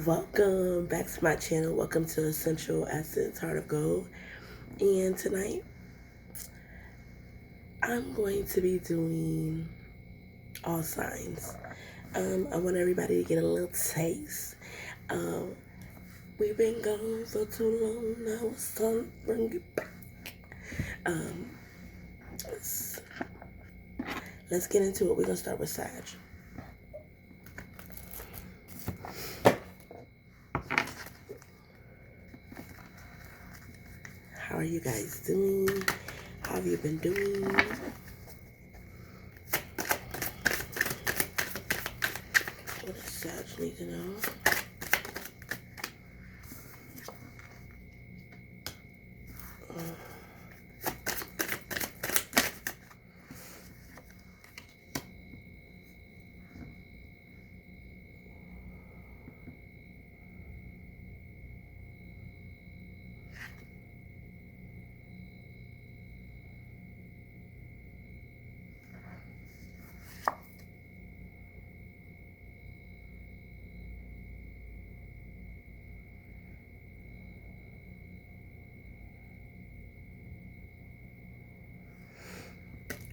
Welcome back to my channel. Welcome to Essential Essence Heart of Gold. And tonight, I'm going to be doing all signs. I want everybody to get a little taste. We've been gone for too long now. It's time to bring it back. Let's get into it. We're going to start with Sag. How are you guys doing? How have you been doing? What does Sag need to know?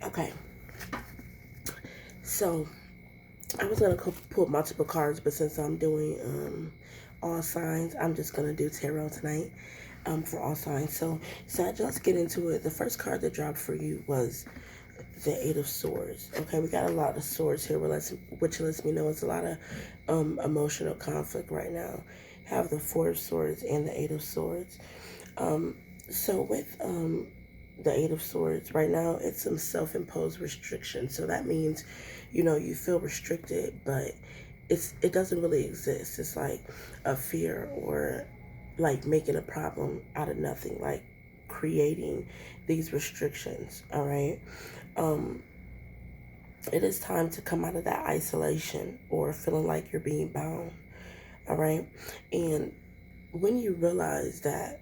Okay, so I was gonna pull multiple cards, but since I'm doing all signs, I'm just gonna do tarot tonight for all signs. So let's get into it. The first card that dropped for you was the Eight of Swords. Okay, we got a lot of swords here, which lets me know it's a lot of emotional conflict right now. Have the Four of Swords and the Eight of Swords. So with the Eight of Swords right now, it's some self-imposed restriction. So that means, you feel restricted, but it doesn't really exist. It's like a fear, or like making a problem out of nothing, like creating these restrictions. All right. It is time to come out of that isolation or feeling like you're being bound. All right. And when you realize that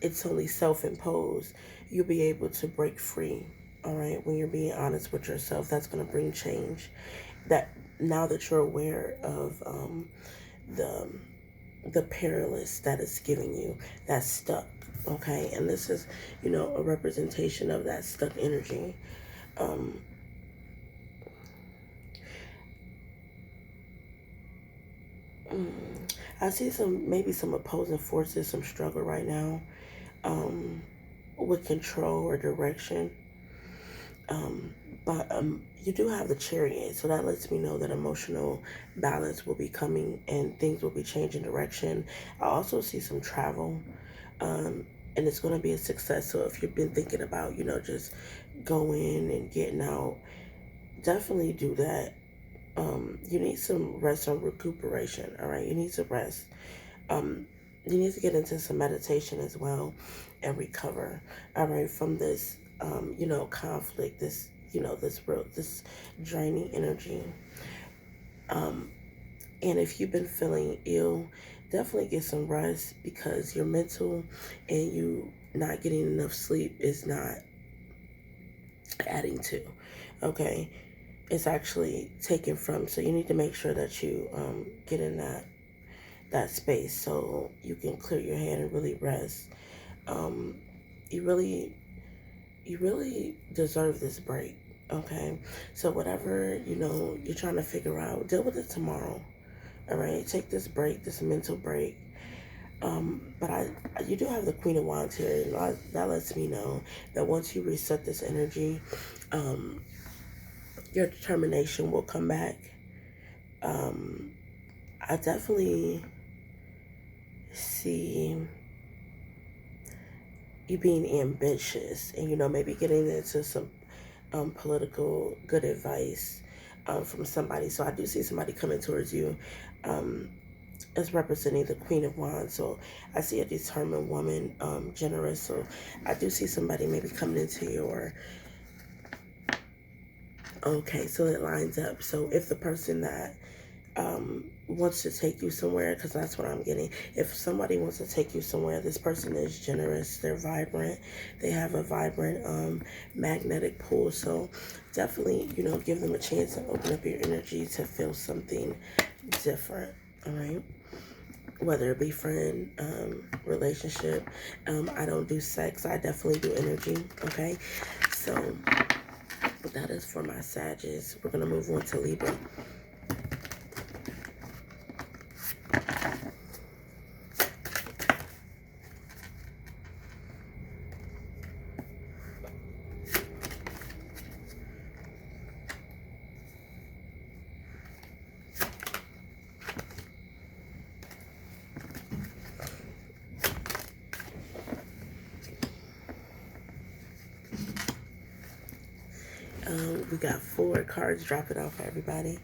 it's only self-imposed, you'll be able to break free. All right. When you're being honest with yourself, that's going to bring change. That now that you're aware of the perilous that it's giving you, that's stuck. Okay. And this is, a representation of that stuck energy. I see maybe some opposing forces, some struggle right now with control or direction. But you do have the Chariot, so that lets me know that emotional balance will be coming and things will be changing direction. I also see some travel, and it's going to be a success. So if you've been thinking about, just going and getting out, definitely do that. You need some rest and recuperation. All right, you need to rest. You need to get into some meditation as well and recover. All right, from this, conflict. This draining energy. And if you've been feeling ill, definitely get some rest, because your mental and you not getting enough sleep is not adding to. Okay. It's actually taken from. So you need to make sure that you get in that space so you can clear your head and really rest. You really deserve this break. Okay. So whatever, you're trying to figure out, deal with it tomorrow. All right. Take this break, this mental break. But you do have the Queen of Wands here, and that lets me know that once you reset this energy, your determination will come back. I definitely see you being ambitious and, maybe getting into some political good advice from somebody. So I do see somebody coming towards you as representing the Queen of Wands. So I see a determined woman, generous. So I do see somebody maybe coming into your... Okay, so it lines up. So if the person that wants to take you somewhere, because that's what I'm getting. If somebody wants to take you somewhere, this person is generous, they're vibrant, they have a vibrant magnetic pull. So definitely, give them a chance and open up your energy to feel something different. All right. whether it be friend, relationship. I don't do sex. I definitely do energy. Okay, so that is for my Sagittarius. We're gonna move on to Libra. We got 4 cards. Drop it off for everybody.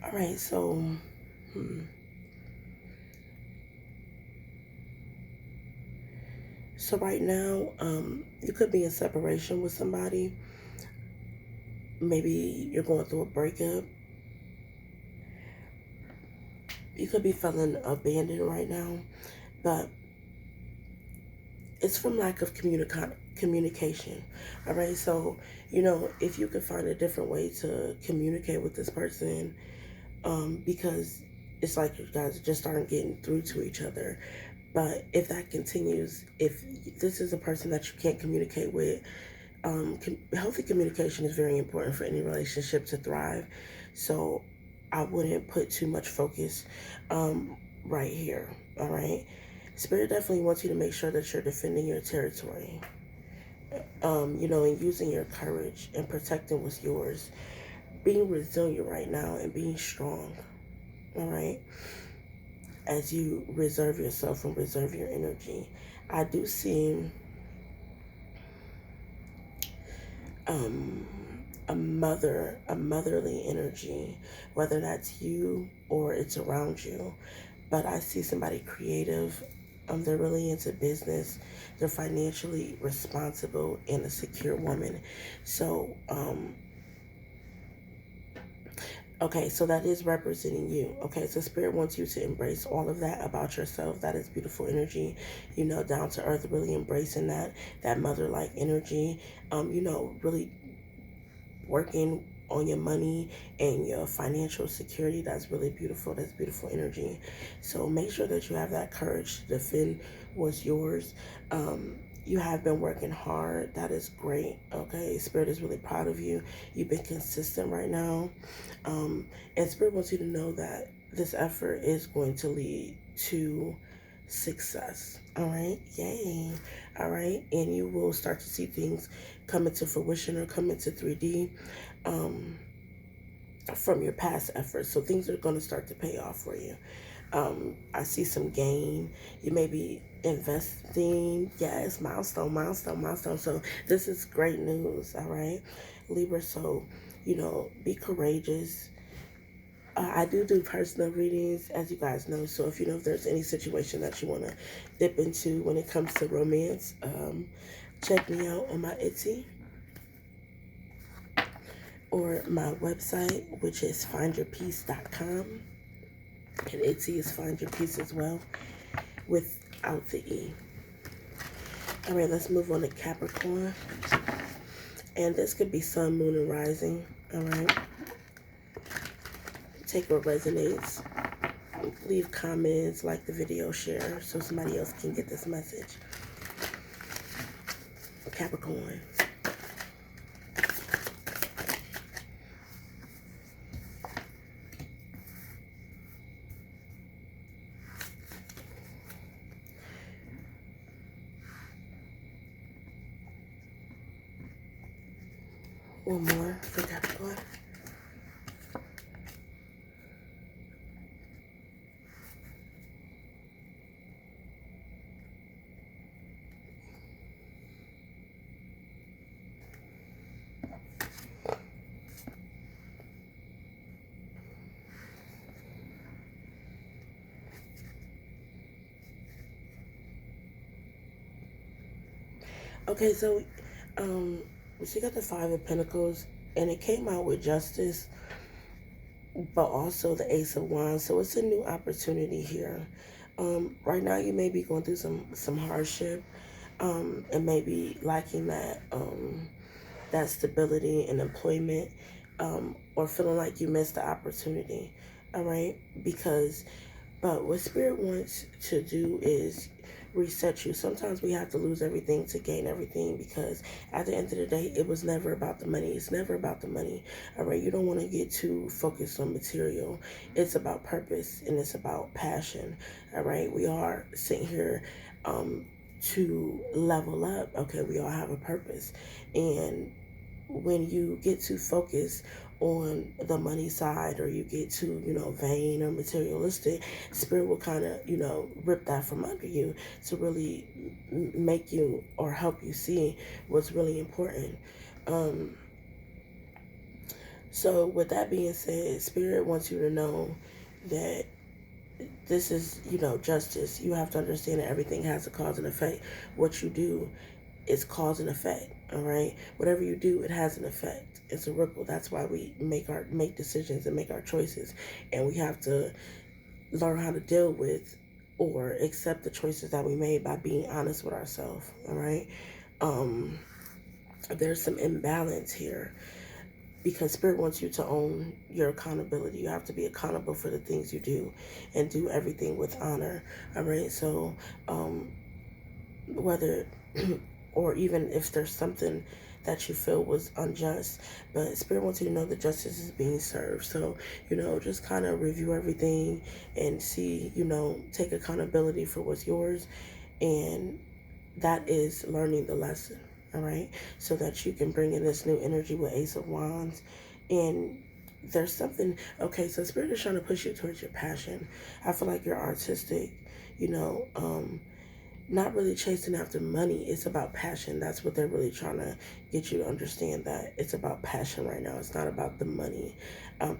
All right, so so right now, you could be in separation with somebody. Maybe you're going through a breakup. You could be feeling abandoned right now, but it's from lack of communication. All right, so if you could find a different way to communicate with this person, because it's like you guys just aren't getting through to each other. But if that continues, if this is a person that you can't communicate with, healthy communication is very important for any relationship to thrive. So I wouldn't put too much focus right here. All right, Spirit definitely wants you to make sure that you're defending your territory, and using your courage and protecting what's yours, being resilient right now and being strong. All right, as you reserve yourself and reserve your energy. I do see a motherly energy, whether that's you or it's around you. But I see somebody creative. They're really into business. They're financially responsible and a secure woman. So, okay, so that is representing you. Okay, so Spirit wants you to embrace all of that about yourself. That is beautiful energy, down to earth, really embracing that mother-like energy. Really working on your money and your financial security. That's really beautiful. That's beautiful energy. So make sure that you have that courage to defend what's yours. You have been working hard. That is great. Okay, Spirit is really proud of you. You've been consistent right now, and Spirit wants you to know that this effort is going to lead to success. All right, yay. All right, and you will start to see things come into fruition or come into 3D from your past efforts. So things are going to start to pay off for you. I see some gain. You may be investing. Yes, milestone, milestone, milestone. So this is great news. All right, Libra. So be courageous. I do personal readings, as you guys know. So if there's any situation that you want to dip into when it comes to romance, check me out on my Etsy or my website, which is findyourpeace.com. And Etsy is Find Your Peace as well, without the E. All right, let's move on to Capricorn. And this could be sun, moon, and rising. All right. Take what resonates. Leave comments, like the video, share, so somebody else can get this message. Capricorn. One more for Capricorn. Okay, so she got the Five of Pentacles, and it came out with justice, but also the Ace of Wands. So it's a new opportunity here. Right now, you may be going through some hardship. and maybe lacking that stability and employment, or feeling like you missed the opportunity. All right, but what Spirit wants to do is reset you. Sometimes we have to lose everything to gain everything, because at the end of the day, it was never about the money. It's never about the money. All right, you don't want to get too focused on material. It's about purpose, and it's about passion. All right, we are sitting here to level up. Okay, we all have a purpose, and when you get too focused on the money side, or you get too, vain or materialistic, Spirit will kind of, rip that from under you to really make you or help you see what's really important. So with that being said, Spirit wants you to know that this is, justice. You have to understand that everything has a cause and effect. What you do is cause and effect. All right, whatever you do, it has an effect. It's a ripple. That's why we make decisions and make our choices, and we have to learn how to deal with or accept the choices that we made by being honest with ourselves. All right, there's some imbalance here, because Spirit wants you to own your accountability. You have to be accountable for the things you do, and do everything with honor. All right, so whether or even if there's something that you feel was unjust, but Spirit wants you to know that justice is being served. So, just kind of review everything and see, take accountability for what's yours, and that is learning the lesson. All right, so that you can bring in this new energy with Ace of Wands. And there's something, okay, so Spirit is trying to push you towards your passion. I feel like you're artistic, not really chasing after money. It's about passion. That's what they're really trying to get you to understand, that it's about passion right now. It's not about the money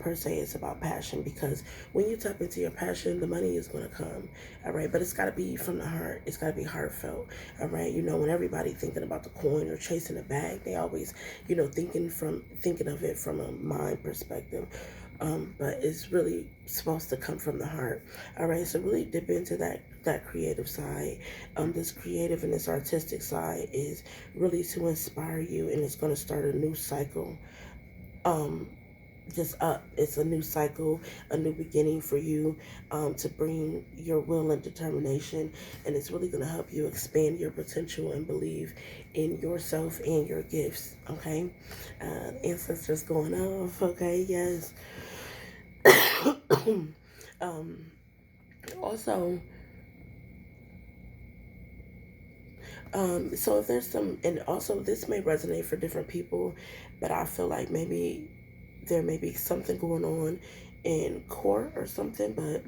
per se. It's about passion, because when you tap into your passion, the money is going to come. All right, but it's got to be from the heart. It's got to be heartfelt. All right, when everybody thinking about the coin or chasing the bag, they always, thinking of it from a mind perspective. But it's really supposed to come from the heart. All right, so really dip into that creative side. This creative and this artistic side is really to inspire you, and it's going to start a new cycle. It's a new cycle, a new beginning for you, to bring your will and determination, and it's really going to help you expand your potential and believe in yourself and your gifts. Okay, ancestors going off. Okay, yes. Also, so if there's some, and also this may resonate for different people, but I feel like maybe there may be something going on in court or something,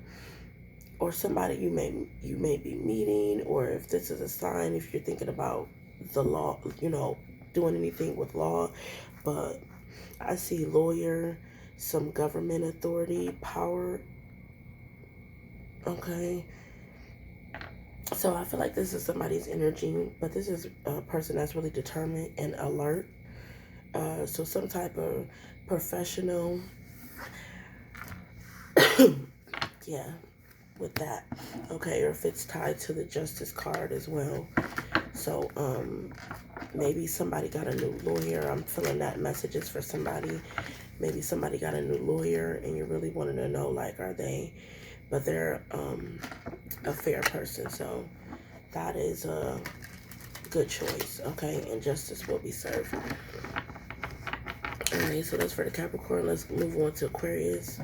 or somebody you may be meeting, or if this is a sign, if you're thinking about the law, doing anything with law. But I see lawyer, some government authority, power. Okay. So I feel like this is somebody's energy, but this is a person that's really determined and alert. So some type of professional, yeah, with that. Okay, or if it's tied to the Justice card as well. So maybe somebody got a new lawyer. I'm feeling that message is for somebody. Maybe somebody got a new lawyer, and you're really wanting to know, like, but they're a fair person. So that is a good choice. Okay, and justice will be served. Alright, so that's for the Capricorn. Let's move on to Aquarius.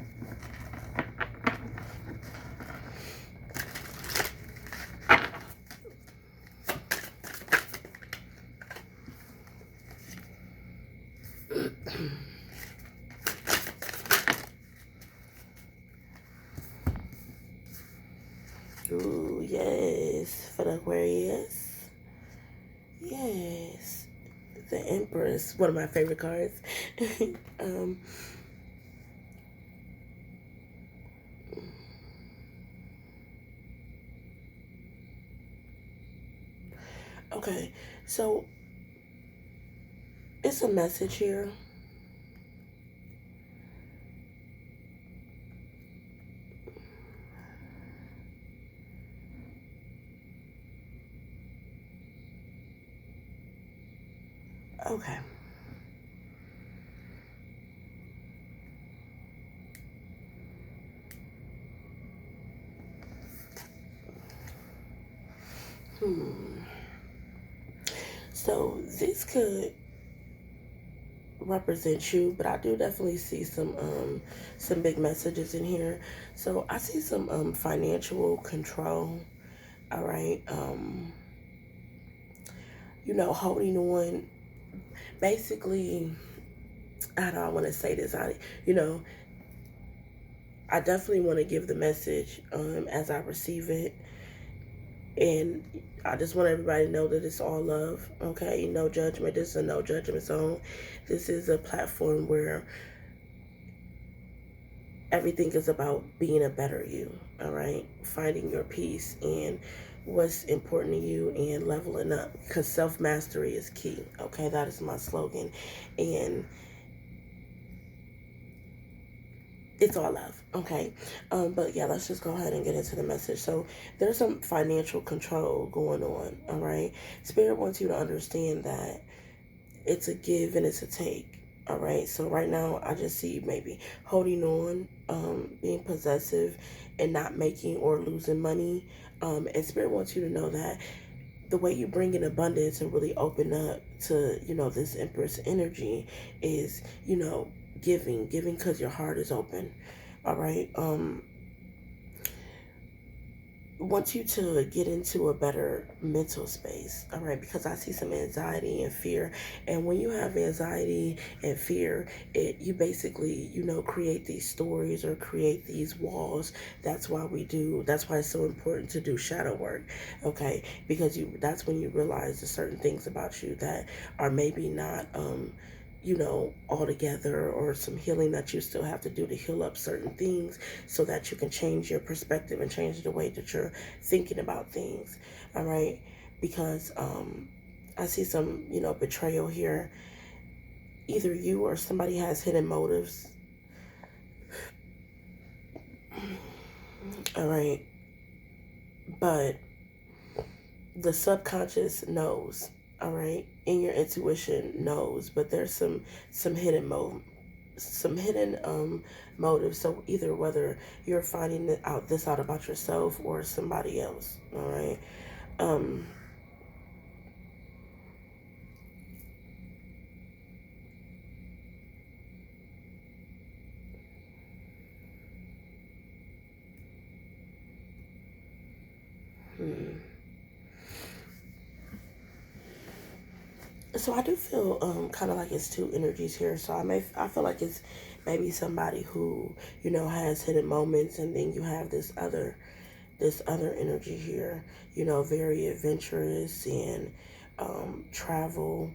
Ooh, yes, for the Aquarius. Yes, the Empress, one of my favorite cards. Okay, so it's a message here. Okay. So this could represent you, but I do definitely see some big messages in here. So I see some financial control. All right. Holding on. Basically, I don't want to say this. You know, I definitely want to give the message as I receive it. And I just want everybody to know that it's all love, okay? No judgment. This is a no judgment zone. This is a platform where everything is about being a better you, all right? Finding your peace and what's important to you and leveling up, because self-mastery is key, okay? That is my slogan. And it's all love, okay? But yeah, let's just go ahead and get into the message. So there's some financial control going on, all right? Spirit wants you to understand that it's a give and it's a take, all right? So right now, I just see maybe holding on, being possessive, and not making or losing money. And Spirit wants you to know that the way you bring in abundance and really open up to, this Empress energy is, giving because your heart is open. All right. Want you to get into a better mental space, all right? Because I see some anxiety and fear, and when you have anxiety and fear, you basically, create these stories or create these walls. That's why it's so important to do shadow work, okay? Because that's when you realize the certain things about you that are maybe not all together, or some healing that you still have to do to heal up certain things so that you can change your perspective and change the way that you're thinking about things. All right. Because I see some, betrayal here. Either you or somebody has hidden motives. All right. But the subconscious knows, all right, and your intuition knows, but there's some hidden motives. So either whether you're finding this out about yourself or somebody else, all right. um hmm. So I do feel kind of like it's two energies here. So I feel like it's maybe somebody who has hidden moments, and then you have this other energy here. Very adventurous and travel.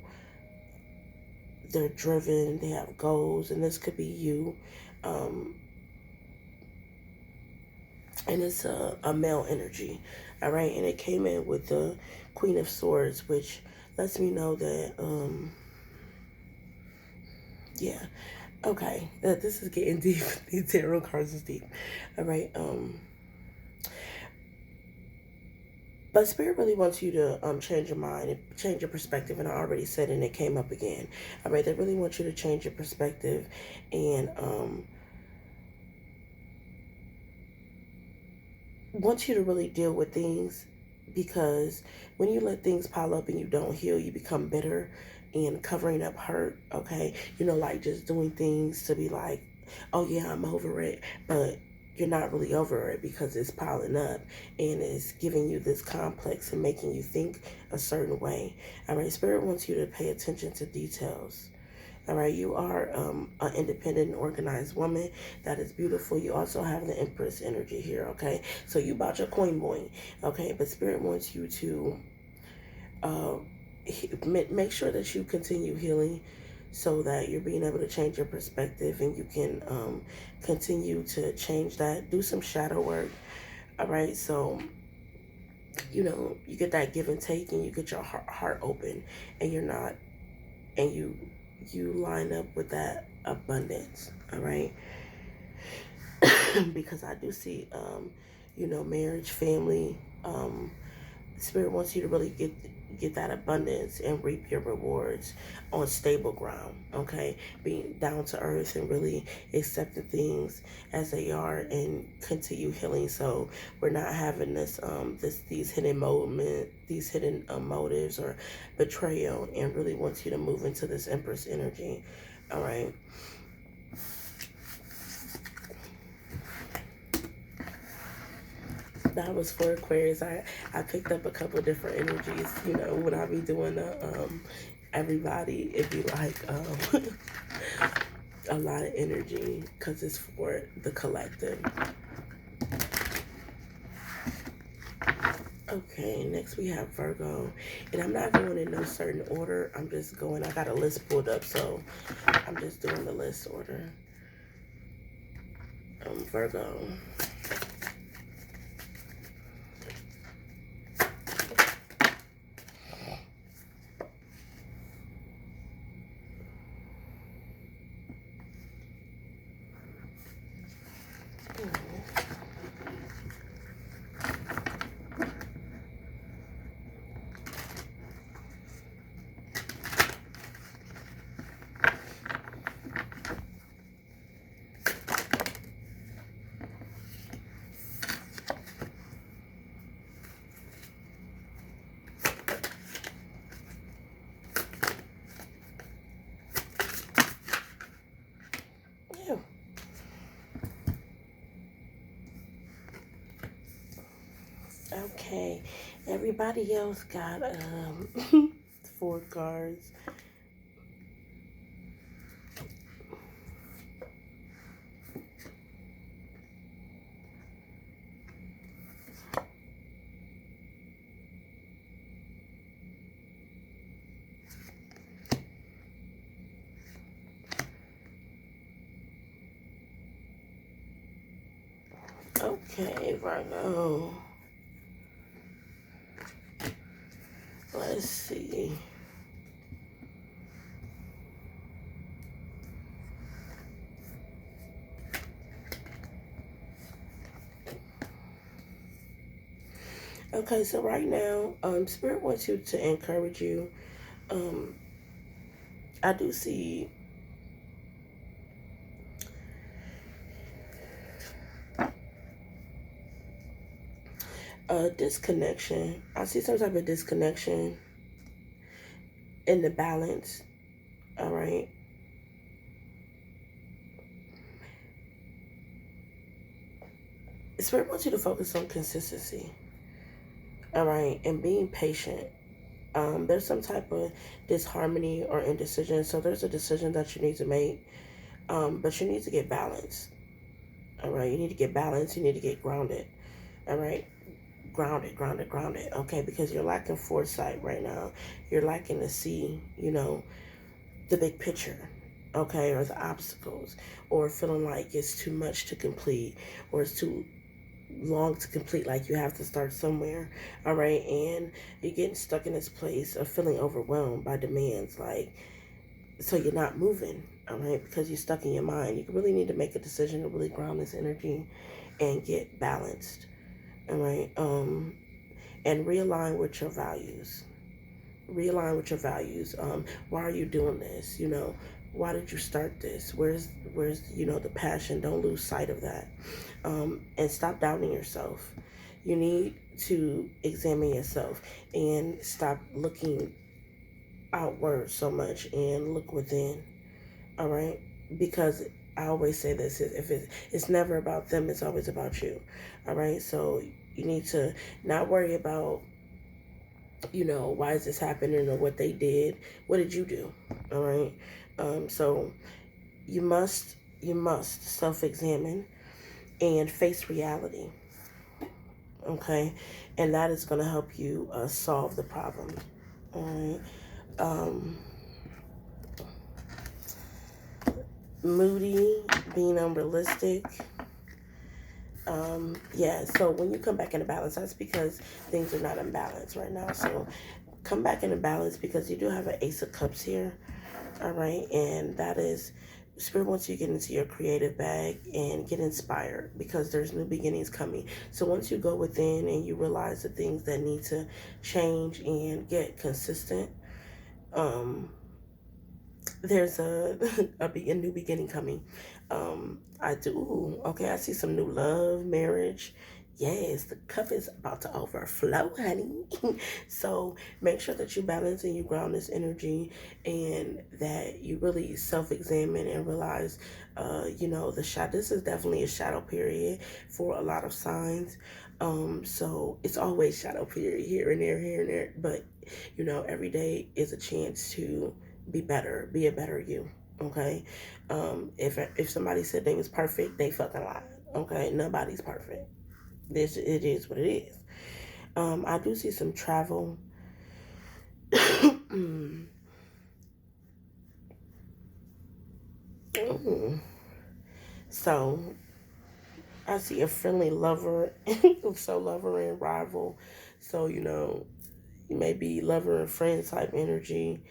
They're driven. They have goals, and this could be you. Um, and it's a male energy, all right. And it came in with the Queen of Swords, which lets me know that yeah. Okay, this is getting deep. These tarot cards is deep. All right. But Spirit really wants you to change your mind and change your perspective. And I already said, and it came up again. All right, they really want you to change your perspective and want you to really deal with things, because when you let things pile up and you don't heal, you become bitter and covering up hurt, okay? Like just doing things to be like, oh yeah, I'm over it, but you're not really over it because it's piling up and it's giving you this complex and making you think a certain way. All right, Spirit wants you to pay attention to details. All right, you are an independent and organized woman. That is beautiful. You also have the Empress energy here, okay? So you bought your coin boing, okay? But Spirit wants you to uh, make sure that you continue healing so that you're being able to change your perspective and you can continue to change that. Do some shadow work, all right? So, you get that give and take, and you get your heart open, and you're not, and you line up with that abundance, all right? Because I do see, marriage, family, Spirit wants you to really get that abundance and reap your rewards on stable ground, okay? Being down to earth and really accept the things as they are and continue healing. So we're not having these hidden motives or betrayal, and really wants you to move into this Empress energy, all right? That was for Aquarius. I picked up a couple different energies, you know, when I be doing the everybody, it'd be like a lot of energy because it's for the collective. Okay, next we have Virgo, and I'm not going in no certain order. I'm just going, I got a list pulled up, so I'm just doing the list order. Virgo. Okay, everybody else got 4 cards. Okay, Virgo. Let's see. Okay, so right now, Spirit wants you to encourage you. I do see a disconnection. I see some type of disconnection in the balance. All right. Spirit wants you to focus on consistency. All right, and being patient. There's some type of disharmony or indecision. So there's a decision that you need to make, but you need to get balanced. All right, you need to get balanced. You need to get grounded. All right, grounded. Okay, because you're lacking foresight right now. You're lacking to see, you know, the big picture. Okay, or the obstacles, or feeling like it's too much to complete, or it's too long to complete, like you have to start somewhere. All right, and you're getting stuck in this place of feeling overwhelmed by demands, like, so you're not moving. All right, because you're stuck in your mind. You really need to make a decision to really ground this energy and get balanced. All right, and realign with your values. Why are you doing this? You know, why did you start this? Where's you know, the passion? Don't lose sight of that. And stop doubting yourself. You need to examine yourself and stop looking outward so much and look within. All right, because I always say this: if it's never about them, it's always about you. All right, so you need to not worry about, you know, why is this happening or what they did. What did you do? All right. So you must self-examine and face reality. Okay, and that is going to help you solve the problem. All right. Moody, being unrealistic. Yeah, so when you come back into balance, that's because things are not in balance right now. So come back into balance, because you do have an Ace of Cups here. All right, and that is Spirit wants you to get into your creative bag and get inspired, because there's new beginnings coming. So once you go within and you realize the things that need to change and get consistent, there's a new beginning coming. I see some new love, marriage. Yes, the cup is about to overflow, honey. So make sure that you balance and you ground this energy, and that you really self-examine and realize, this is definitely a shadow period for a lot of signs. So it's always shadow period here and there, here and there. But, every day is a chance to be better, be a better you. Okay. If somebody said they was perfect, they fucking lied. Okay. Nobody's perfect. It is what it is. I do see some travel. So I see a friendly lover, so lover and rival. So, you may be lover and friend type energy,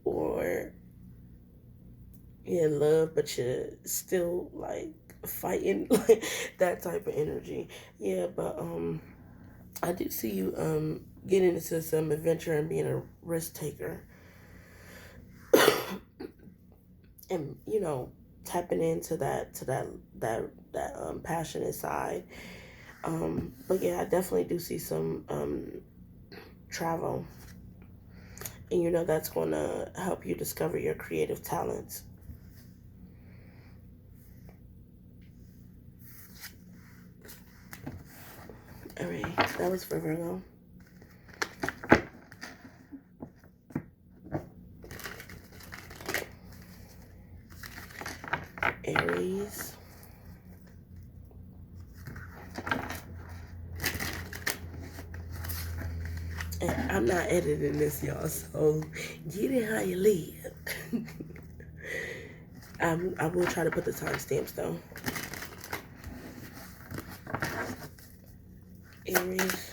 or you're in love, but you're still like fighting, like that type of energy. Yeah, but I do see you getting into some adventure and being a risk taker, and tapping into that passionate side. But yeah, I definitely do see some travel, and that's going to help you discover your creative talents. All right, that was for Virgo. Aries. And I'm not editing this, y'all, so get it how you live. I will try to put the timestamps though. Aries.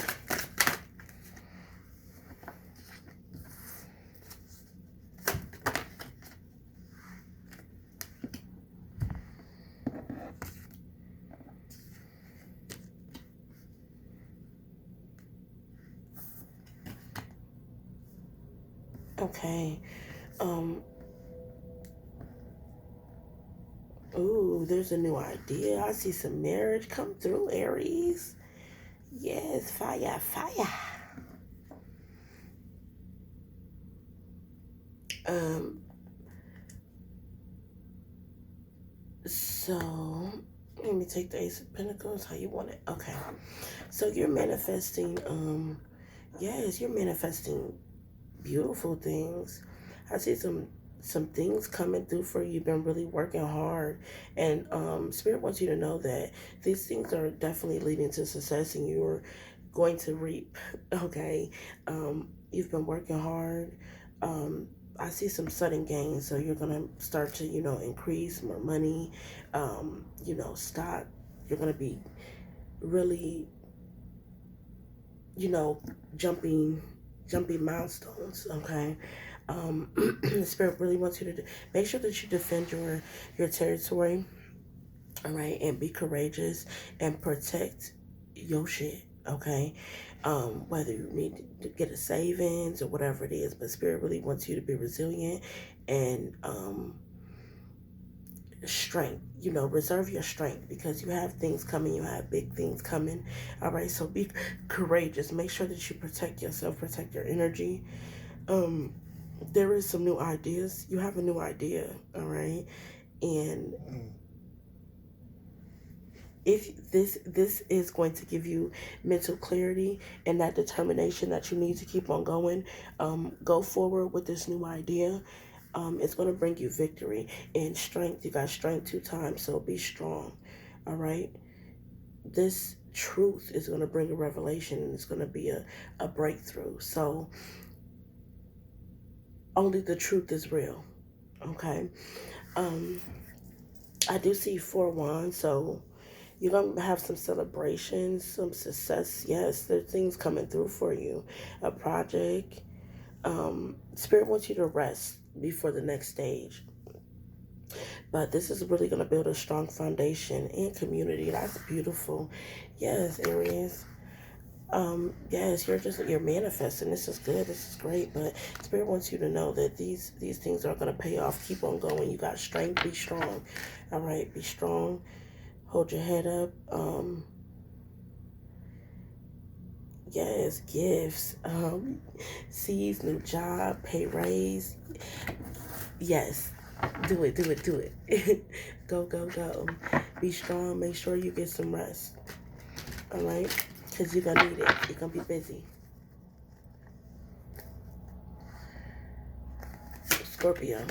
Okay. Ooh, there's a new idea. I see some marriage come through, Aries. Yes, fire, fire. So let me take the Ace of Pentacles. How you want it? Okay. So you're manifesting. Yes, you're manifesting beautiful things. I see some things coming through for you. You've been really working hard, and Spirit wants you to know that these things are definitely leading to success, and you're going to reap. Okay. You've been working hard. I see some sudden gains, so you're gonna start to increase more money, stock. You're gonna be really jumping milestones. Okay. The Spirit really wants you to make sure that you defend your territory, all right, and be courageous and protect your shit. Okay. Whether you need to get a savings or whatever it is, but Spirit really wants you to be resilient and strength. Reserve your strength, because you have things coming. You have big things coming. All right. So be courageous. Make sure that you protect yourself, protect your energy. There is some new ideas. You have a new idea. All right. And if this is going to give you mental clarity and that determination that you need to keep on going, go forward with this new idea. It's going to bring you victory and strength. You got strength 2 times, so be strong. All right. This truth is going to bring a revelation, and it's going to be a breakthrough. So only the truth is real. Okay. I do see 4 wands, so you're going to have some celebrations, some success. Yes, there's things coming through for you. A project, Spirit wants you to rest before the next stage. But this is really going to build a strong foundation and community. That's beautiful. Yes, Aries. Yes, you're manifesting. This is good. This is great. But Spirit wants you to know that these things are going to pay off. Keep on going. You got strength. Be strong. All right. Be strong. Hold your head up. Yes, gifts. Seeds, new job, pay raise. Yes. Do it, do it, do it. Go, go, go. Be strong. Make sure you get some rest. All right? Because you're going to need it. You're going to be busy. Scorpio.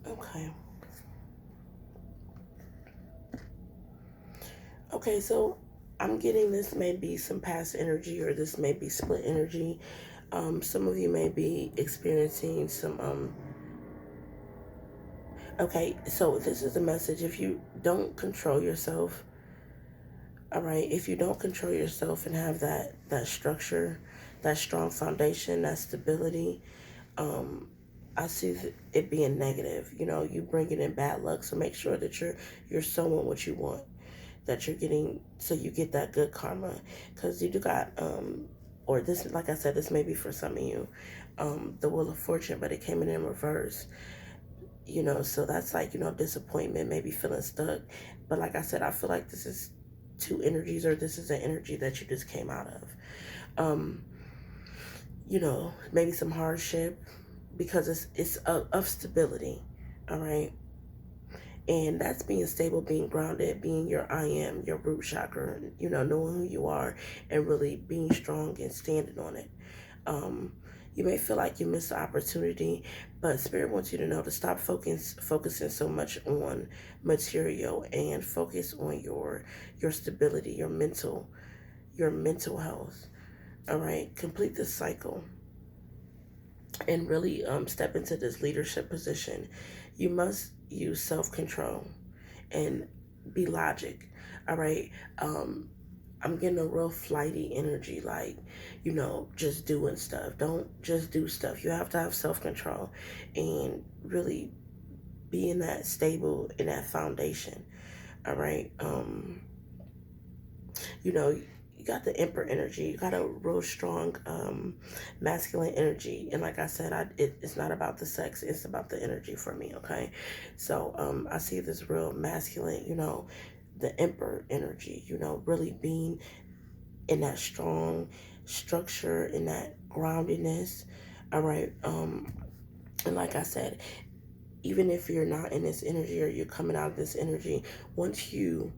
Okay. Okay, so I'm getting this may be some past energy or this may be split energy. Some of you may be experiencing some, okay, so this is the message. If you don't control yourself, all right, if you don't control yourself and have that structure, that strong foundation, that stability, I see it being negative. You know, you bringing in bad luck. So make sure that you're sowing what you want, that you're getting, so you get that good karma. Because you do got, or this, like I said, this may be for some of you, the Wheel of Fortune, but it came in reverse. You know, so that's like, you know, disappointment, maybe feeling stuck. But like I said, I feel like this is two energies, or this is an energy that you just came out of. You know, maybe some hardship, because it's of stability, all right? And that's being stable, being grounded, being your I am, your root chakra, you know, knowing who you are and really being strong and standing on it. You may feel like you missed the opportunity, but Spirit wants you to know to stop focusing so much on material and focus on your stability, your mental health. All right, complete this cycle and really step into this leadership position. You must use self-control and be logic. All right. I'm getting a real flighty energy, like, you know, just doing stuff. Don't just do stuff. You have to have self-control and really be in that stable, in that foundation. All right. You know, you got the Emperor energy. You got a real strong masculine energy. And like I said, it's not about the sex. It's about the energy for me, okay? So I see this real masculine, you know, the Emperor energy, you know, really being in that strong structure, in that groundedness, all right? And like I said, even if you're not in this energy or you're coming out of this energy, once you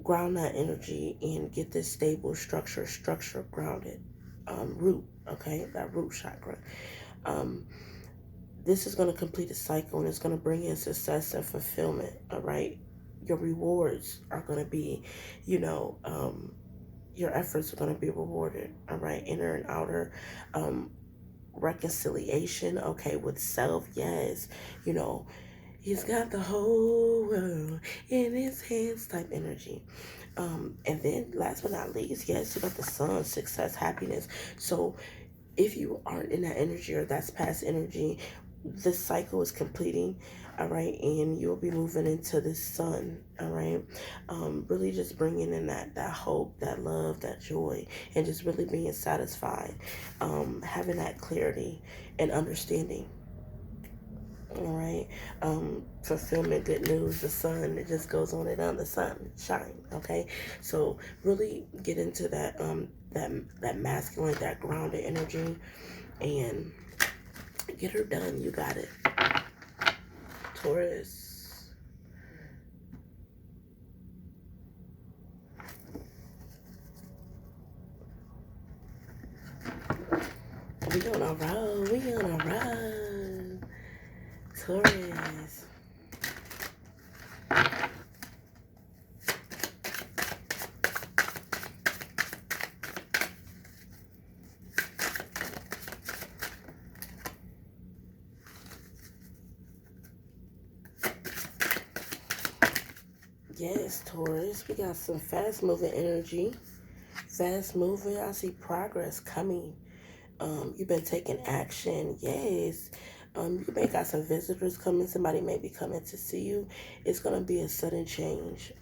ground that energy and get this stable structure grounded, root, okay, that root chakra, this is going to complete a cycle and it's going to bring in success and fulfillment, all right? Your rewards are going to be, you know, your efforts are going to be rewarded, all right? Inner and outer reconciliation, okay, with self, yes, you know, he's got the whole world in his hands type energy. And then last but not least, yes, you got the sun, success, happiness. So if you aren't in that energy or that's past energy, this cycle is completing, all right, and you'll be moving into the sun, all right? Really just bringing in that hope, that love, that joy, and just really being satisfied, having that clarity and understanding. All right, fulfillment, good news, the sun, it just goes on and on, the sun shine, okay? So really get into that, that masculine, that grounded energy, and get her done. You got it. Taurus. We on a roll. We on a roll. Taurus. Yes, Taurus. We got some fast-moving energy. Fast-moving. I see progress coming. You've been taking action. Yes. You may got some visitors coming. Somebody may be coming to see you. It's going to be a sudden change.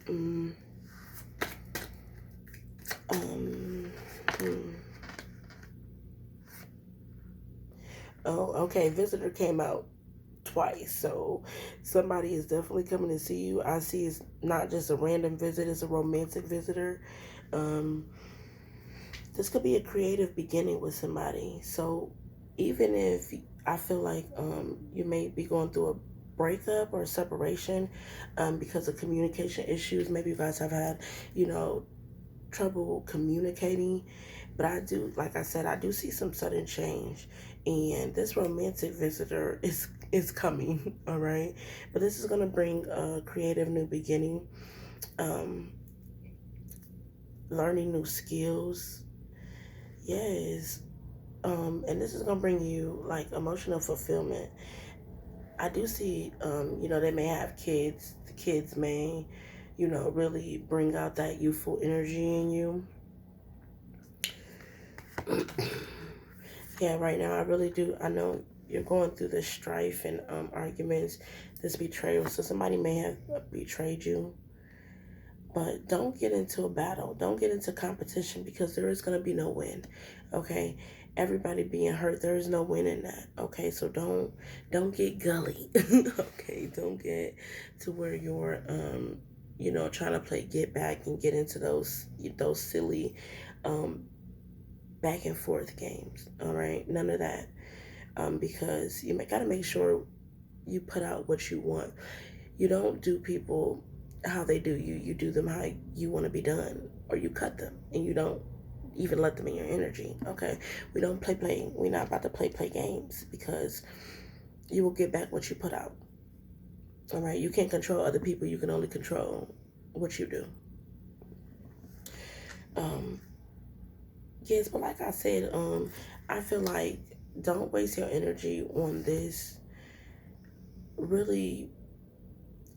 Oh, okay. Visitor came out twice. So somebody is definitely coming to see you. I see it's not just a random visit. It's a romantic visitor. This could be a creative beginning with somebody. So even if I feel like you may be going through a breakup or a separation because of communication issues, maybe you guys have had, trouble communicating. But I do, like I said, I do see some sudden change. And this romantic visitor is coming, all right? But this is going to bring a creative new beginning, learning new skills. Yes. And this is going to bring you, like, emotional fulfillment. I do see, they may have kids. The kids may, really bring out that youthful energy in you. Yeah, right now I really do. I know you're going through this strife and arguments, this betrayal. So somebody may have betrayed you. But don't get into a battle. Don't get into competition because there is going to be no win. Okay? Everybody being hurt, there is no win in that. Okay? So don't get gully. Okay? Don't get to where you're trying to play get back and get into those silly back and forth games. All right? None of that. Because you got to make sure you put out what you want. You don't do people how they do you. You do them how you want to be done, or you cut them, and you don't even let them in your energy. Okay, we don't play. We're not about to play games because you will get back what you put out. All right, you can't control other people. You can only control what you do. Yes, but like I said, I feel like don't waste your energy on this. Really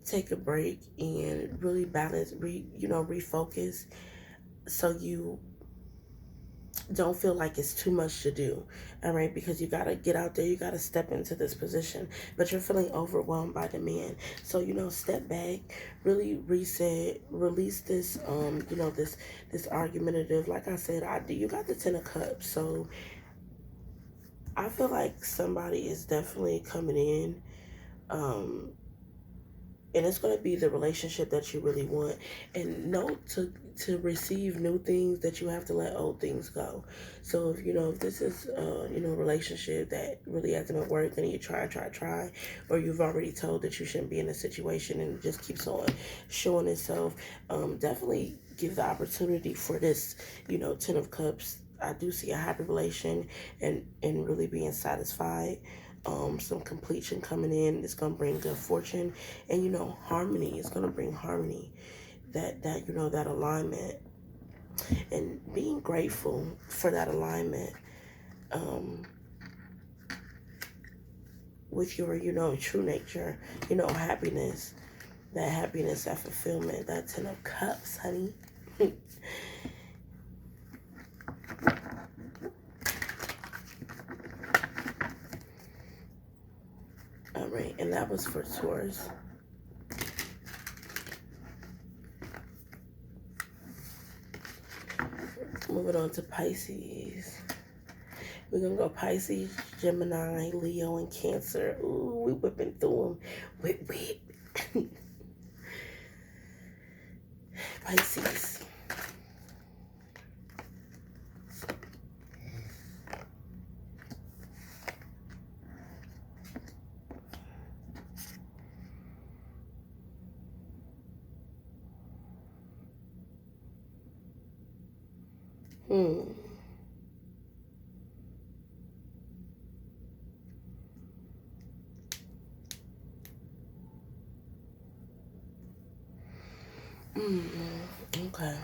take a break and really balance, refocus, so you don't feel like it's too much to do. All right, because you got to get out there, you got to step into this position, but you're feeling overwhelmed by the man. So step back, really reset, release this this argumentative, like I said, you got the 10 of Cups. So I feel like somebody is definitely coming in, and it's going to be the relationship that you really want. And know to receive new things that you have to let old things go. So if this is a relationship that really hasn't been working, and you try, or you've already told that you shouldn't be in a situation and it just keeps on showing itself, definitely give the opportunity for this 10 of Cups. I do see a happy relation and really being satisfied. Some completion coming in. It's gonna bring good fortune, and harmony. It's gonna bring harmony. That alignment, and being grateful for that alignment. With your true nature, happiness, that fulfillment, that 10 of Cups, honey. All right, and that was for Taurus. Moving on to Pisces. We're going to go Pisces, Gemini, Leo, and Cancer. Ooh, we whipping through them. Whip. Pisces. Okay.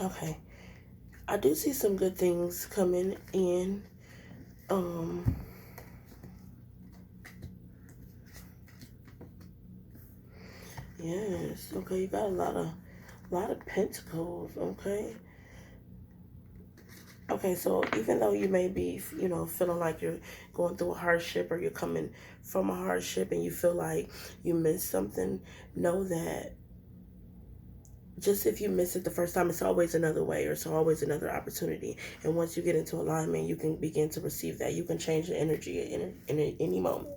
Okay. I do see some good things coming in. Yes. Okay, you got a lot of pentacles, okay? Okay, so even though you may be, feeling like you're going through a hardship or you're coming from a hardship and you feel like you missed something, know that just if you miss it the first time, it's always another way or it's always another opportunity. And once you get into alignment, you can begin to receive that. You can change the energy in any moment.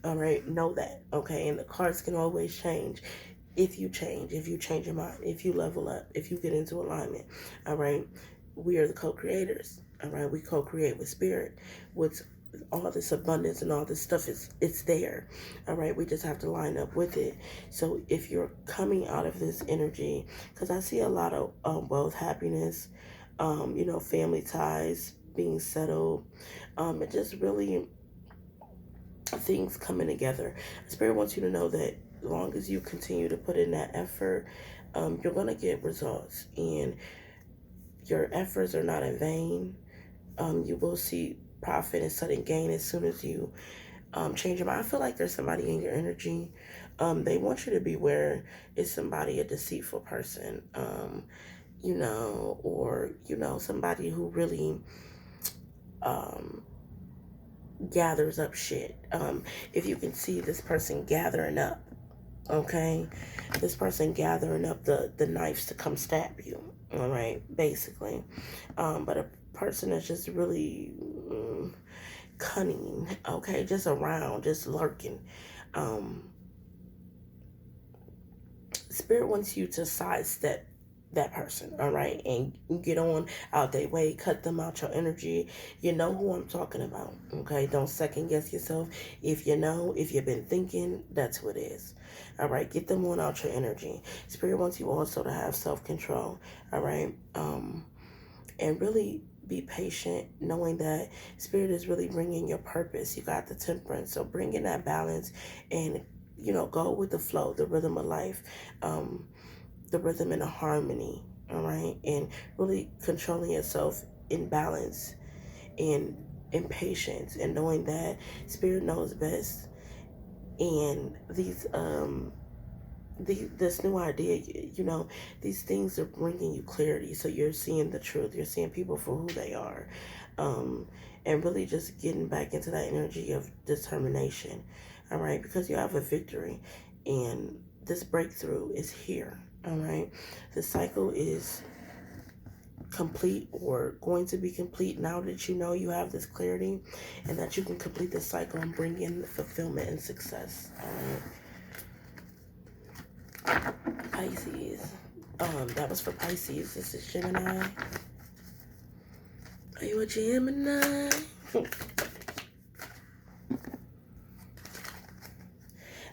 All right, know that, okay? And the cards can always change if you change your mind, if you level up, if you get into alignment. All right, we are the co-creators. All right, we co-create with spirit, with all this abundance and all this stuff. It's there. All right, we just have to line up with it. So if you're coming out of this energy, because I see a lot of wealth, happiness, family ties being settled, it just really things coming together. Spirit wants you to know that as long as you continue to put in that effort, you're going to get results. And your efforts are not in vain. You will see profit and sudden gain as soon as you change your mind. I feel like there's somebody in your energy. They want you to beware. Is somebody a deceitful person? Or, somebody who really gathers up shit. If you can see this person gathering up, okay, this person gathering up the knives to come stab you, all right, basically. But a person that's just really cunning, okay, just around, just lurking. Spirit wants you to sidestep that person, all right, and get on out their way, cut them out your energy. You know who I'm talking about, okay? Don't second guess yourself. If you've been thinking, that's who it is. All right, get them on out your energy. Spirit wants you also to have self-control, all right, and really be patient, knowing that Spirit is really bringing your purpose. You got the Temperance, so bring in that balance and go with the flow, the rhythm of life, the rhythm and the harmony, all right? And really controlling yourself in balance and in patience, and knowing that Spirit knows best. And this new idea, these things are bringing you clarity. So you're seeing the truth. You're seeing people for who they are. And really just getting back into that energy of determination, all right? Because you have a victory and this breakthrough is here, all right? The cycle is complete or going to be complete now that you have this clarity and that you can complete the cycle and bring in fulfillment and success, all right? Pisces. That was for Pisces. This is Gemini. Are you a Gemini?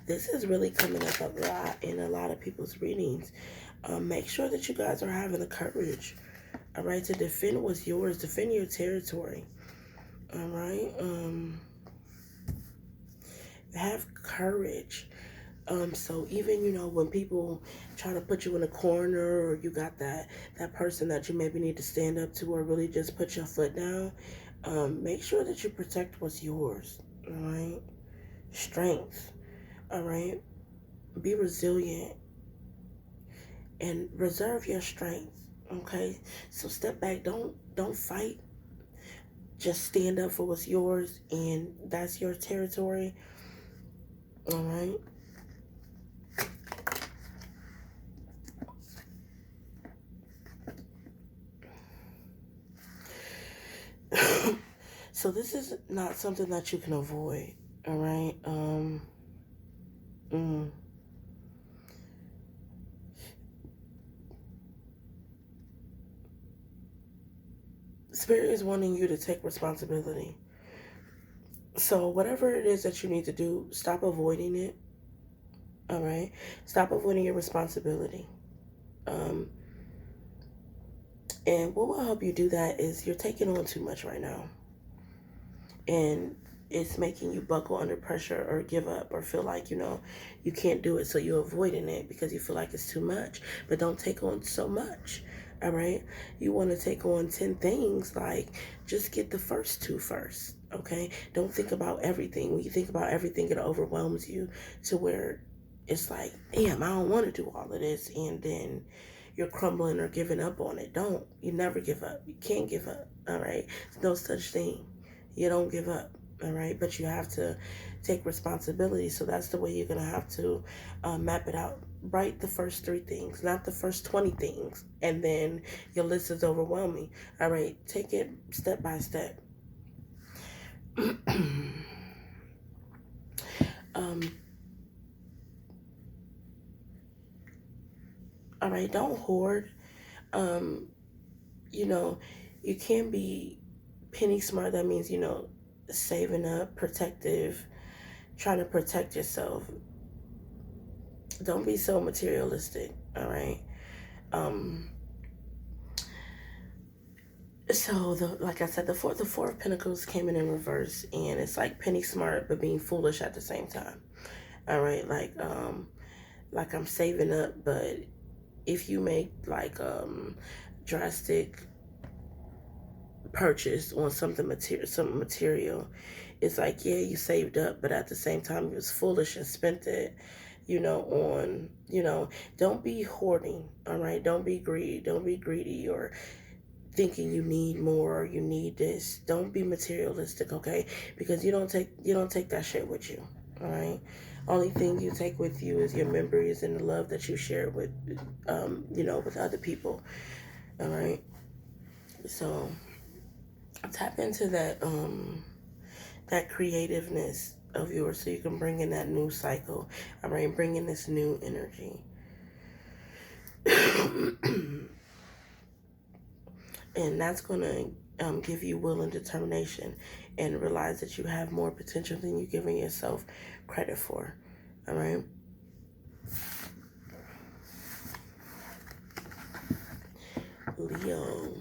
This is really coming up a lot in a lot of people's readings. Make sure that you guys are having the courage, all right, to defend what's yours, defend your territory, all right? Have courage. So even, when people try to put you in a corner, or you got that person that you maybe need to stand up to, or really just put your foot down, make sure that you protect what's yours, all right? Strength, all right? Be resilient and reserve your strength, okay? So step back, don't fight. Just stand up for what's yours, and that's your territory, all right? So this is not something that you can avoid, all right? Spirit is wanting you to take responsibility. So whatever it is that you need to do, stop avoiding it, all right? Stop avoiding your responsibility. And And what will help you do that is you're taking on too much right now. And it's making you buckle under pressure or give up or feel like, you can't do it. So you're avoiding it because you feel like it's too much. But don't take on so much. All right. You want to take on 10 things, like just get the first 2 first. Okay. Don't think about everything. When you think about everything, it overwhelms you to where it's like, damn, I don't want to do all of this. And then you're crumbling or giving up on it. Don't. You never give up. You can't give up. All right. There's no such thing. You don't give up. All right. But you have to take responsibility. So that's the way you're going to have to map it out. Write the first 3 things, not the first 20 things. And then your list is overwhelming. All right. Take it step by step. All right. Don't hoard. You can be penny smart. That means, saving up, protective, trying to protect yourself. Don't be so materialistic, all right? So, like I said, the four of Pentacles came in reverse, and it's like penny smart, but being foolish at the same time, all right? Like I'm saving up, but if you make like drastic purchase on something material, it's like, yeah, you saved up, but at the same time you was foolish and spent it on don't be hoarding. All right, don't be greedy or thinking you need more or you need this. Don't be materialistic, okay? Because you don't take that shit with you. All right, only thing you take with you is your memories and the love that you share with with other people. All right, so tap into that creativeness of yours so you can bring in that new cycle. All right, bring in this new energy. And that's going to give you will and determination and realize that you have more potential than you're giving yourself credit for. All right. Leo.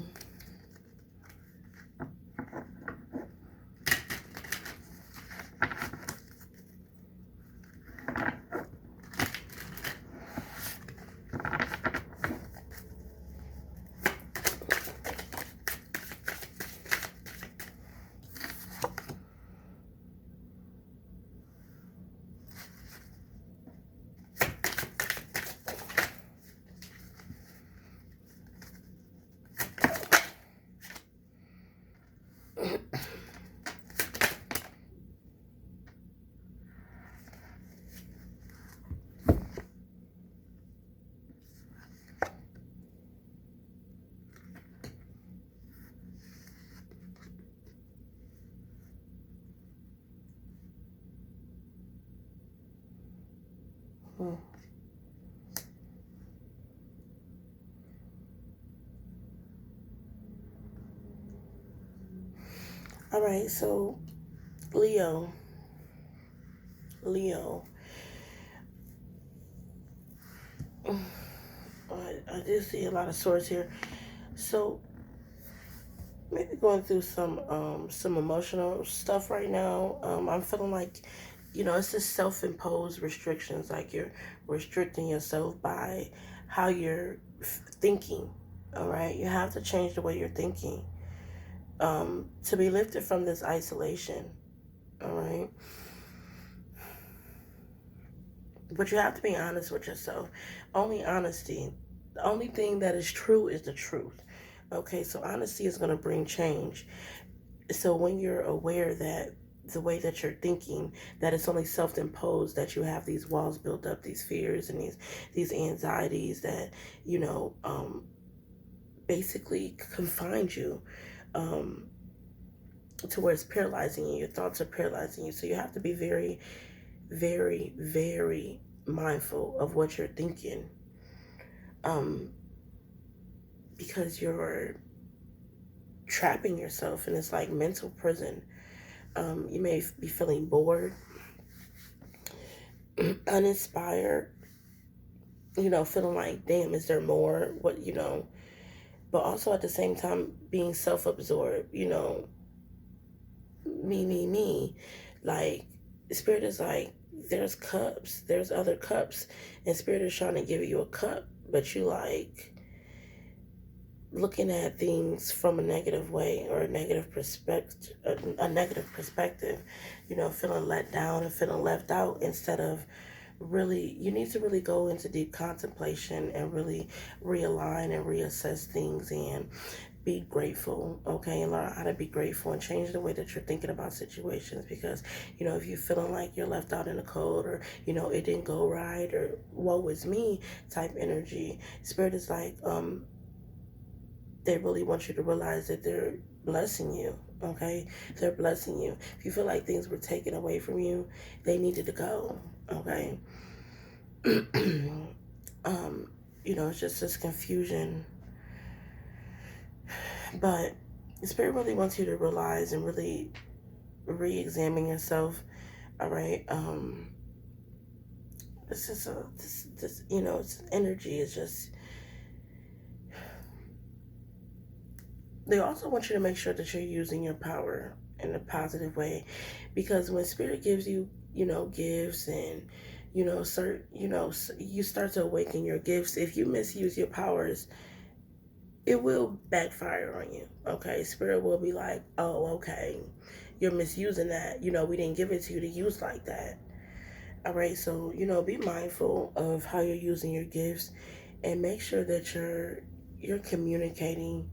All right, so Leo. I do see a lot of swords here. So maybe going through some emotional stuff right now. I'm feeling like, it's just self-imposed restrictions. Like you're restricting yourself by how you're thinking. All right, you have to change the way you're thinking to be lifted from this isolation. All right, but you have to be honest with yourself. Only honesty. The only thing that is true is the truth. Okay, so honesty is going to bring change. So when you're aware that the way that you're thinking, that it's only self-imposed, that you have these walls built up, these fears and these anxieties that, basically confine you to where it's paralyzing you. Your thoughts are paralyzing you. So you have to be very, very, very mindful of what you're thinking. Because you're trapping yourself and it's like mental prison. You may be feeling bored, uninspired, feeling like, damn, is there more? What, but also at the same time being self-absorbed, you know, me. Like, Spirit is like, there's cups, there's other cups, and Spirit is trying to give you a cup, but you like looking at things from a negative way or a negative perspective, you know, feeling let down and feeling left out instead of really, you need to really go into deep contemplation and really realign and reassess things and be grateful, okay, and learn how to be grateful and change the way that you're thinking about situations. Because, you know, if you're feeling like you're left out in the cold, or, you know, it didn't go right, or woe is me type energy, Spirit is like, they really want you to realize that they're blessing you, okay? They're blessing you. If you feel like things were taken away from you, they needed to go, okay? You know, it's just this confusion. But Spirit really wants you to realize and really re-examine yourself, all right? This you know, it's energy is just, they also want you to make sure that you're using your power in a positive way, because when Spirit gives you, you know, gifts and, you know, you start to awaken your gifts. If you misuse your powers, it will backfire on you, okay? Spirit will be like, oh, okay, you're misusing that. You know, we didn't give it to you to use like that. All right, so, you know, be mindful of how you're using your gifts and make sure that you're communicating.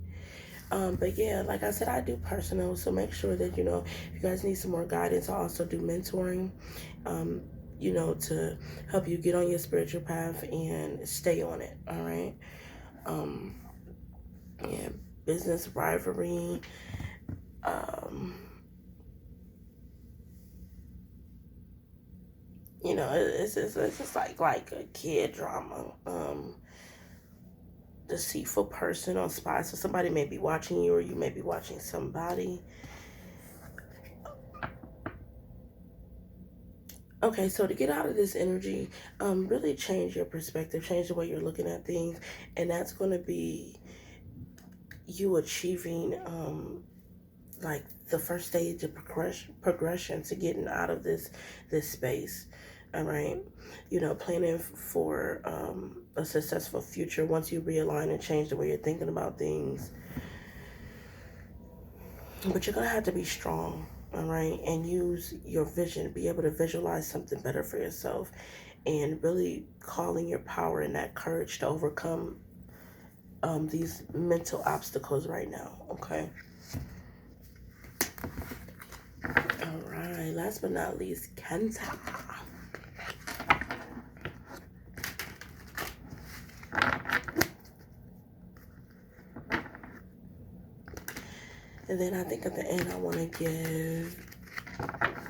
But yeah, like I said, I do personal, so make sure that, you know, if you guys need some more guidance, I also do mentoring, you know, to help you get on your spiritual path and stay on it, all right? Yeah, business rivalry, you know, it's just like a kid drama, deceitful person on spy. So somebody may be watching you, or you may be watching somebody. Okay, so to get out of this energy, really change your perspective, change the way you're looking at things, and that's going to be you achieving, like the first stage of progression to getting out of this space. All right, you know, planning for a successful future once you realign and change the way you're thinking about things. But you're gonna have to be strong, all right, and use your vision, be able to visualize something better for yourself, and really calling your power and that courage to overcome these mental obstacles right now, okay? All right, last but not least, cant. And then I think at the end I want to give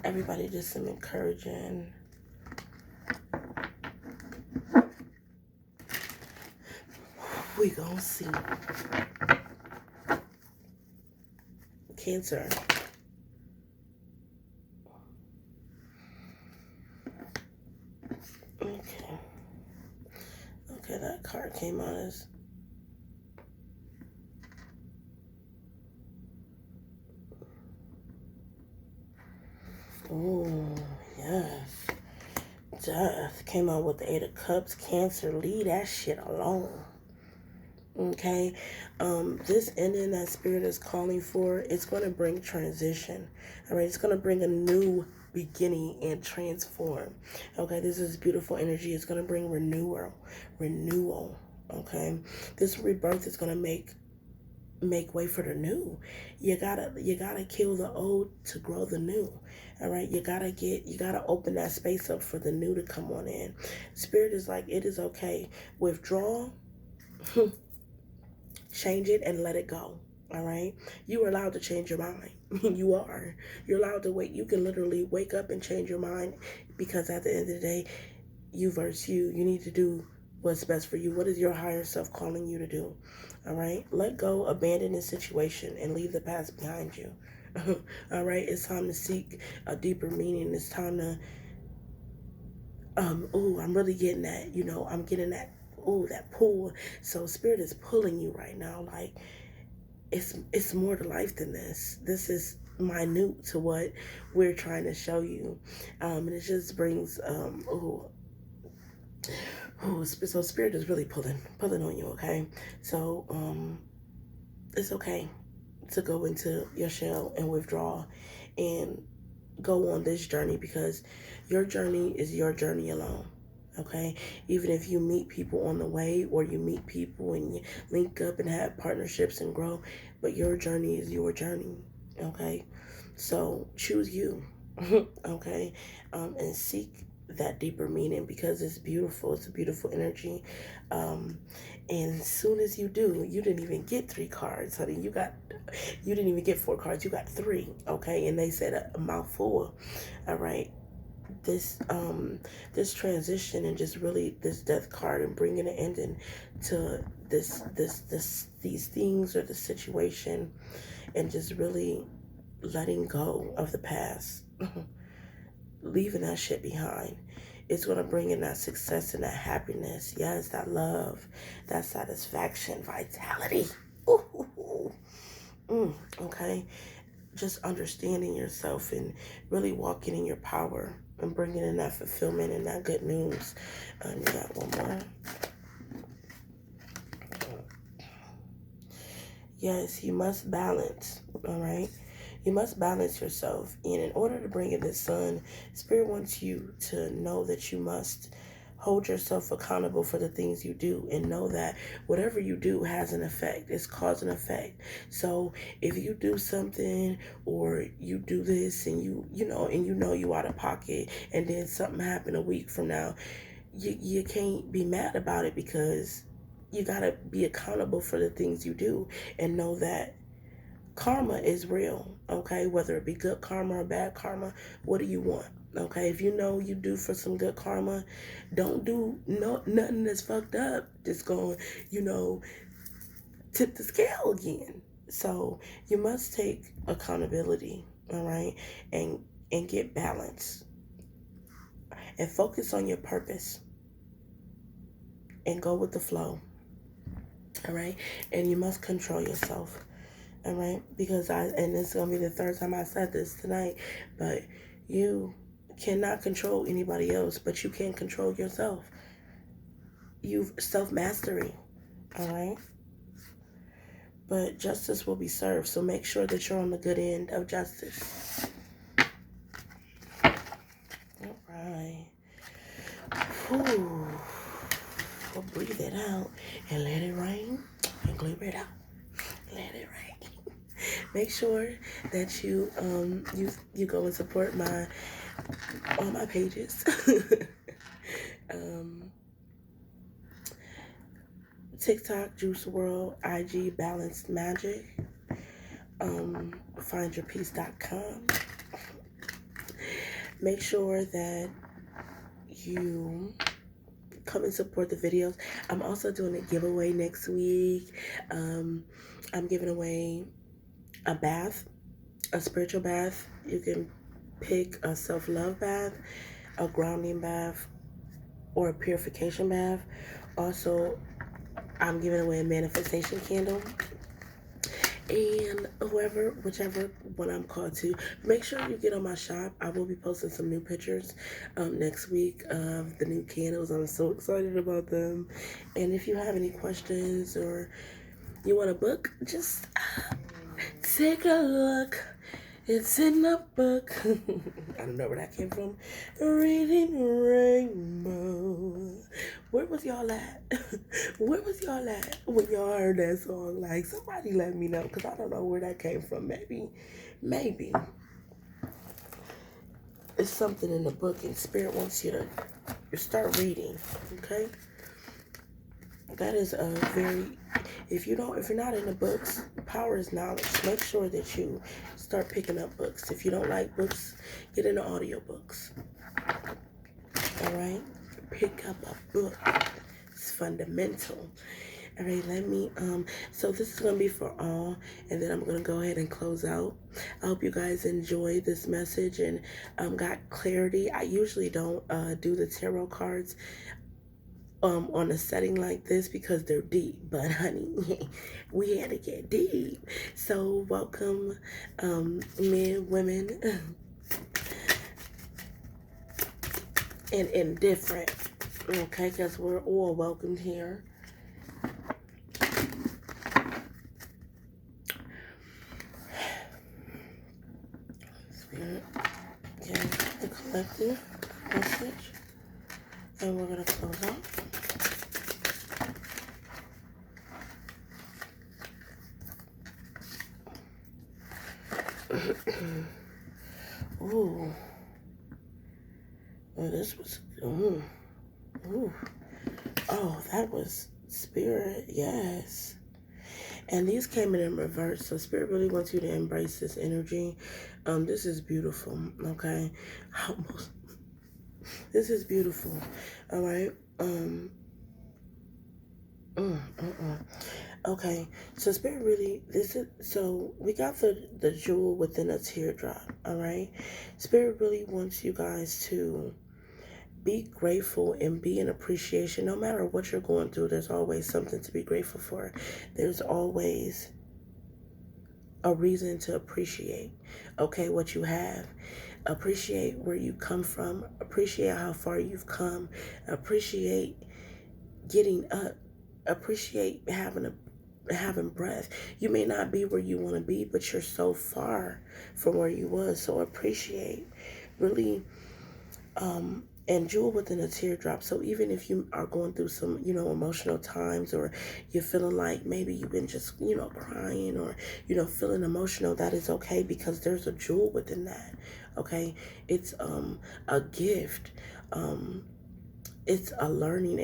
everybody just some encouraging. We gonna see. Cancer. Okay, that card came out as oh, yes. Death came out with the 8 of Cups. Cancer, leave that shit alone. Okay? This ending that Spirit is calling for, it's going to bring transition. All right? It's going to bring a new beginning and transform. Okay? This is beautiful energy. It's going to bring renewal. Okay? This rebirth is going to make way for the new. You gotta kill the old to grow the new. All right, you gotta open that space up for the new to come on in. Spirit is like, it is okay. Withdraw, change it, and let it go. All right, you are allowed to change your mind. You're allowed to wait. You can literally wake up and change your mind, because at the end of the day, you versus you need to do what's best for you. What is your higher self calling you to do? All right, let go, abandon this situation, and leave the past behind you. All right, it's time to seek a deeper meaning. It's time to I'm really getting that, I'm getting that ooh, that pull. So Spirit is pulling you right now. Like, it's more to life than this. This is minute to what we're trying to show you. And it just brings, so Spirit is really pulling on you, okay? So, it's okay to go into your shell and withdraw and go on this journey, because your journey is your journey alone. Okay, even if you meet people on the way, or you meet people and you link up and have partnerships and grow, but your journey is your journey. Okay, so choose you. Okay, and seek that deeper meaning, because it's beautiful. It's a beautiful energy. And as soon as you do, you didn't even get 3 cards, honey. You didn't even get 4 cards. You got 3. Okay, and they said a mouthful. All right. This transition, and just really this death card, and bringing an ending to these things, or the situation, and just really letting go of the past, leaving that shit behind. It's going to bring in that success and that happiness. Yes, that love, that satisfaction, vitality. Ooh. Okay, just understanding yourself and really walking in your power and bringing in that fulfillment and that good news. You got one more. Yes, you must balance, all right? You must balance yourself. And in order to bring in the sun, Spirit wants you to know that you must hold yourself accountable for the things you do, and know that whatever you do has an effect. It's cause and effect. So if you do something, or you do this, and you know you out of pocket, and then something happened a week from now, you can't be mad about it, because you gotta be accountable for the things you do, and know that karma is real. Okay, whether it be good karma or bad karma, what do you want? Okay, if you know you do for some good karma, don't do nothing that's fucked up. Just going, tip the scale again. So you must take accountability, all right, and get balance, and focus on your purpose, and go with the flow, all right. And you must control yourself, all right, because and it's gonna be the 3rd time I said this tonight, but you cannot control anybody else, but you can control yourself. You've self-mastery, all right? But justice will be served, so make sure that you're on the good end of justice. All right. Whew. We'll breathe it out and let it rain, and clear it out. Let it rain. Make sure that you go and support all my pages. TikTok, Juice World, IG, Balanced Magic, findyourpeace.com. Make sure that you come and support the videos. I'm also doing a giveaway next week. I'm giving away a bath, a spiritual bath. You can pick a self-love bath, a grounding bath, or a purification bath. Also, I'm giving away a manifestation candle. And whichever one I'm called to, make sure you get on my shop. I will be posting some new pictures next week of the new candles. I'm so excited about them. And if you have any questions, or you want a book, just take a look. It's in the book. I don't know where that came from. Reading Rainbow. Where was y'all at? Where was y'all at when y'all heard that song? Like, somebody let me know, because I don't know where that came from. Maybe. It's something in the book, and Spirit wants you to start reading, okay? That is a very... If you're not in the books, power is knowledge. Make sure that you start picking up books. If you don't like books, get into audiobooks. All right? Pick up a book. It's fundamental. All right, so this is going to be for all, and then I'm going to go ahead and close out. I hope you guys enjoyed this message and got clarity. I usually don't do the tarot cards on a setting like this because they're deep. But honey, we had to get deep. So welcome, men, women, and indifferent. Okay, because we're all welcomed here. Spirit, okay, the collective message, and we're gonna close out. Ooh. Well, this was, ooh. Oh, that was Spirit, yes. And these came in reverse, so Spirit really wants you to embrace this energy. This is beautiful, okay? Almost. This is beautiful, all right? Okay, so Spirit really, so we got the jewel within a teardrop, all right? Spirit really wants you guys to be grateful and be in appreciation. No matter what you're going through, there's always something to be grateful for. There's always a reason to appreciate, okay, what you have. Appreciate where you come from. Appreciate how far you've come. Appreciate getting up. Appreciate having breath. You may not be where you want to be, but you're so far from where you was. So appreciate. Really, and jewel within a teardrop. So even if you are going through some, emotional times, or you're feeling like maybe you've been just, crying, or, feeling emotional, that is okay, because there's a jewel within that. Okay. It's, a gift. It's a learning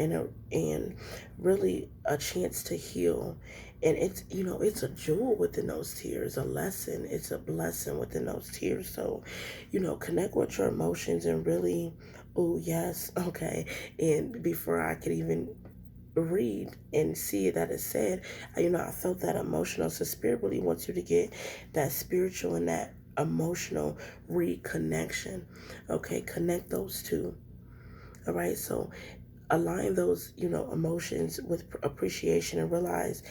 and really a chance to heal. And it's, it's a jewel within those tears, a lesson. It's a blessing within those tears. So, connect with your emotions and really, oh, yes, okay. And before I could even read and see that it said, I felt that emotional. So Spirit really wants you to get that spiritual and that emotional reconnection. Okay, connect those two. All right, so align those, emotions with appreciation, and realize,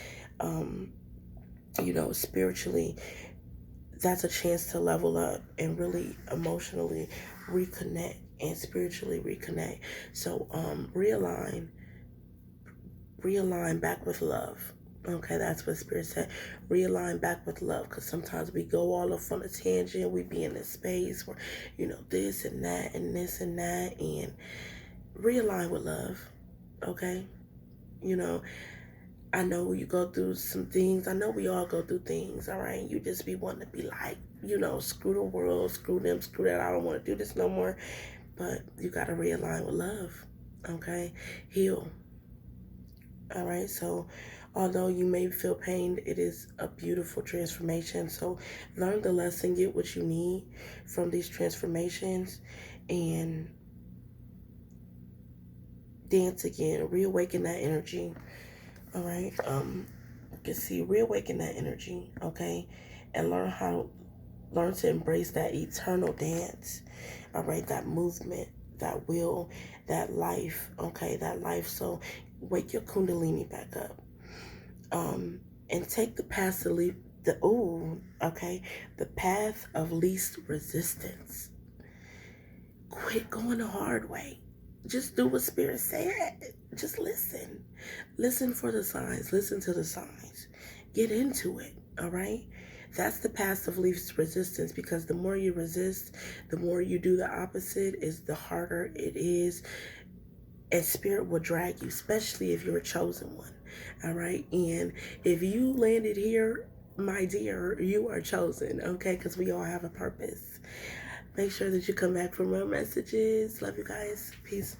spiritually, that's a chance to level up and really emotionally reconnect and spiritually reconnect. So, realign back with love. Okay, that's what Spirit said. Realign back with love, because sometimes we go all off on a tangent. We be in this space where, this and that and this and that, and realign with love. Okay, I know you go through some things. I know we all go through things, all right? You just be wanting to be like, screw the world, screw them, screw that. I don't want to do this no more. But you got to realign with love, okay? Heal, all right? So although you may feel pain, it is a beautiful transformation. So learn the lesson, get what you need from these transformations, and dance again, reawaken that energy. All right, you can see, reawaken that energy, okay, and learn to embrace that eternal dance. All right, that movement, that will, that life, okay, that life. So wake your kundalini back up, and take the path to the path of least resistance. Quit going the hard way. Just do what Spirit said. Just listen. Listen for the signs. Listen to the signs. Get into it, all right? That's the path of least resistance, because the more you resist, the more you do the opposite, is the harder it is. And Spirit will drag you, especially if you're a chosen one, all right? And if you landed here, my dear, you are chosen, okay? Because we all have a purpose. Make sure that you come back for more messages. Love you guys. Peace.